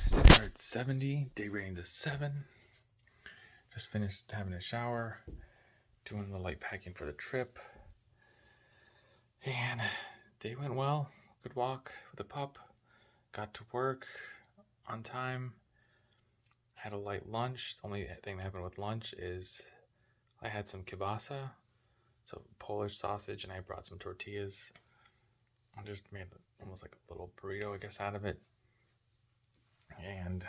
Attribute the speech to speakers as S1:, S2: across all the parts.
S1: 670, day rating to 7. Just finished having a shower, doing the light packing for the trip. And day went well. Good walk with the pup. Got to work on time. Had a light lunch. The only thing that happened with lunch is I had some kielbasa, so Polish sausage, and I brought some tortillas. I just made almost like a little burrito, I guess, out of it. And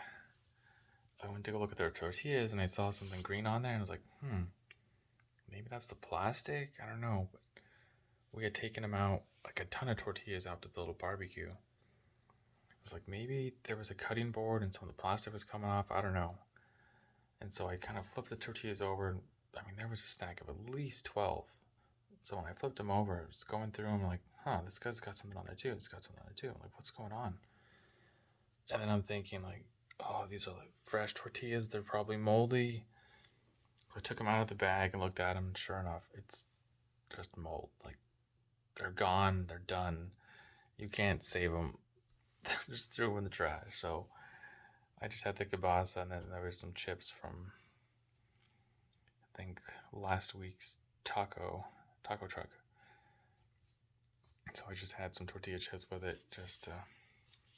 S1: I went to go look at their tortillas and I saw something green on there and I was like, maybe that's the plastic? I don't know. But we had taken them out, like a ton of tortillas out to the little barbecue. I was like, maybe there was a cutting board and some of the plastic was coming off. I don't know. And so I kind of flipped the tortillas over. I mean, there was a stack of at least 12. So when I flipped them over, I was going through them like, this guy's got something on there too. It's got something on there too. I'm like, what's going on? And then I'm thinking like, oh, these are like fresh tortillas. They're probably moldy. So I took them out of the bag and looked at them. And sure enough, it's just mold. Like, they're gone. They're done. You can't save them. Just threw them in the trash. So I just had the kielbasa, and then there was some chips from, I think, last week's taco truck. So I just had some tortilla chips with it, just to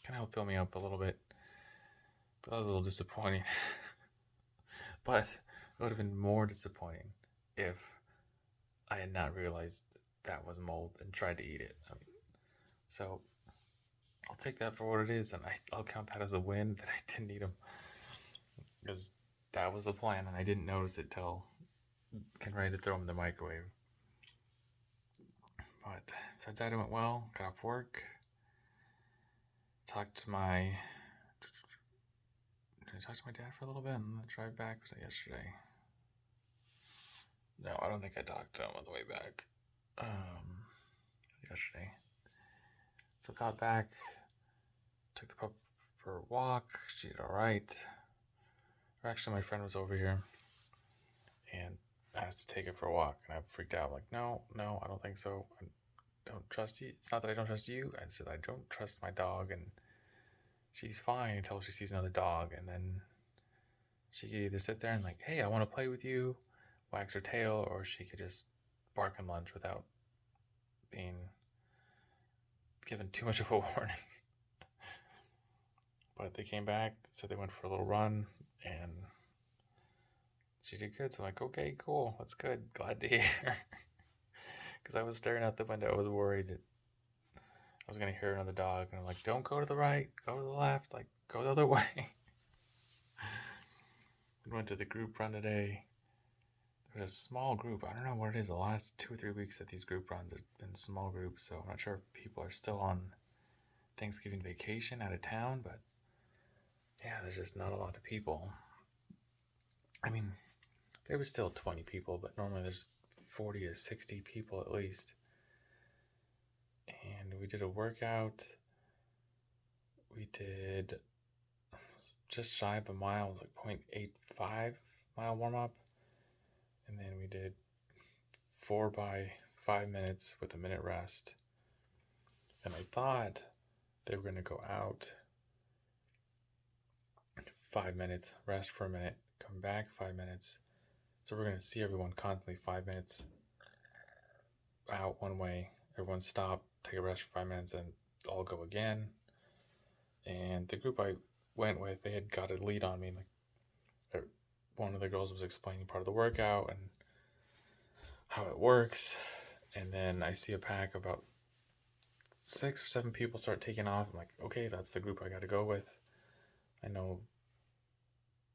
S1: kind of help fill me up a little bit. But that was a little disappointing. But it would have been more disappointing if I had not realized that was mold and tried to eat it. So I'll take that for what it is, and I'll count that as a win that I didn't eat them. Because that was the plan, and I didn't notice it till getting ready to throw them in the microwave. But besides that, it went well. Got off work. Talked to my... Did I talk to my dad for a little bit on the drive back? Was that yesterday? No, I don't think I talked to him on the way back. Yesterday. So got back, took the pup for a walk. She did all right. Or actually, my friend was over here and asked to take it for a walk, and I freaked out. Like, no, I don't think so. I don't trust you. It's not that I don't trust you. I said I don't trust my dog, and she's fine until she sees another dog, and then she could either sit there and like, hey, I want to play with you, wags her tail, or she could just bark and lunge without being given too much of a warning. But they came back, said they went for a little run, and she did good. So I'm like, okay, cool, that's good. Glad to hear. Because I was staring out the window. I was worried that I was going to hear another dog. And I'm like, don't go to the right, go to the left, like, go the other way. We went to the group run today. There's a small group. I don't know what it is. The last 2 or 3 weeks that these group runs have been small groups. So I'm not sure if people are still on Thanksgiving vacation out of town. But yeah, there's just not a lot of people. I mean, there was still 20 people, but normally there's 40 to 60 people at least. And we did a workout. We did just shy of a mile. It was like 0.85 mile warm up. And then we did 4 by 5 minutes with a minute rest. And I thought they were going to go out 5 minutes, rest for a minute, come back 5 minutes. So we're going to see everyone constantly 5 minutes out one way. Everyone stop, take a rest for 5 minutes, and all go again. And the group I went with, they had got a lead on me. Like, one of the girls was explaining part of the workout and how it works. And then I see a pack of about 6 or 7 people start taking off. I'm like, okay, that's the group I got to go with. I know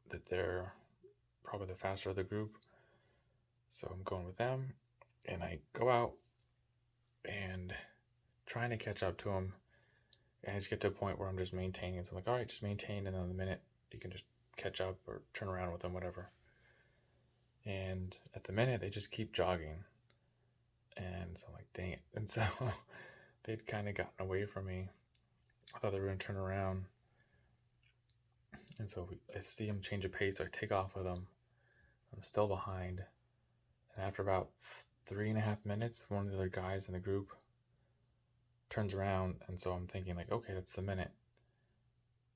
S1: that they're probably the faster of the group. So I'm going with them. And I go out and trying to catch up to them. And I just get to a point where I'm just maintaining. So I'm like, all right, just maintain. And in a minute, you can just catch up or turn around with them, whatever. And at the minute, they just keep jogging. And so I'm like, dang it. And so they'd kind of gotten away from me. I thought they were going to turn around. And so I see them change of pace. So I take off with them. I'm still behind. And after about 3.5 minutes, one of the other guys in the group turns around. And so I'm thinking like, okay, that's the minute.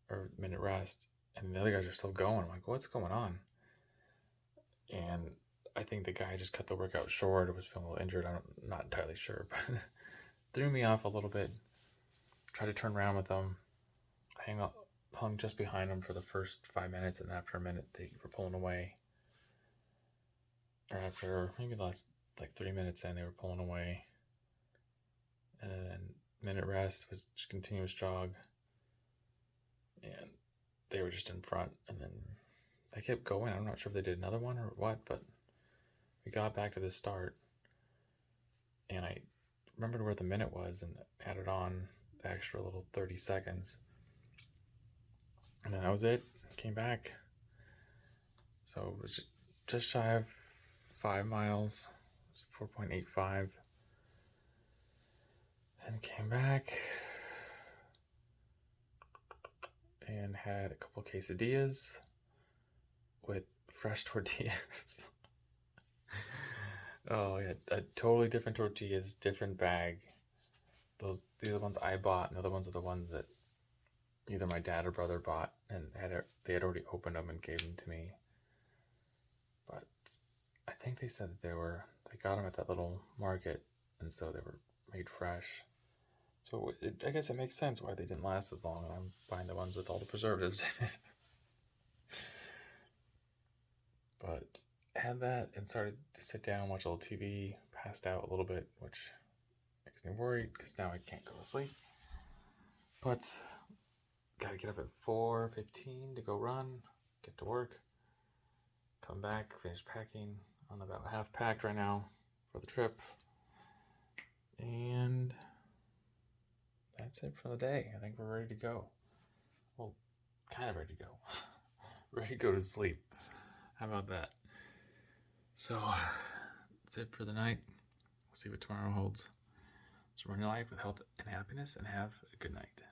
S1: or minute rest, and the other guys are still going. I'm like, what's going on? And I think the guy just cut the workout short or was feeling a little injured. I'm not entirely sure, but threw me off a little bit. Tried to turn around with them. Hung just behind them for the first 5 minutes, and after a minute, they were pulling away. Or after maybe the last 3 minutes in, they were pulling away. And then minute rest was just continuous jog. And they were just in front, and then they kept going. I'm not sure if they did another one or what, but we got back to the start, and I remembered where the minute was and added on the extra little 30 seconds. And then that was it. Came back. So it was just shy of 5 miles. It was 4.85. And came back and had a couple quesadillas with fresh tortillas. Oh, yeah, a totally different tortillas, different bag. The other ones I bought, and the other ones are the ones that either my dad or brother bought, and they had already opened them and gave them to me. But I think they said that they got them at that little market, and so they were made fresh. So I guess it makes sense why they didn't last as long, and I'm buying the ones with all the preservatives in it. But I had that and started to sit down, watch a little TV, passed out a little bit, which makes me worried because now I can't go to sleep. But gotta get up at 4:15 to go run, get to work, come back, finish packing. I'm about half packed right now for the trip. And that's it for the day. I think we're ready to go. Well, kind of ready to go. Ready to go to sleep. How about that? So, that's it for the night. We'll see what tomorrow holds. So run your life with health and happiness, and have a good night.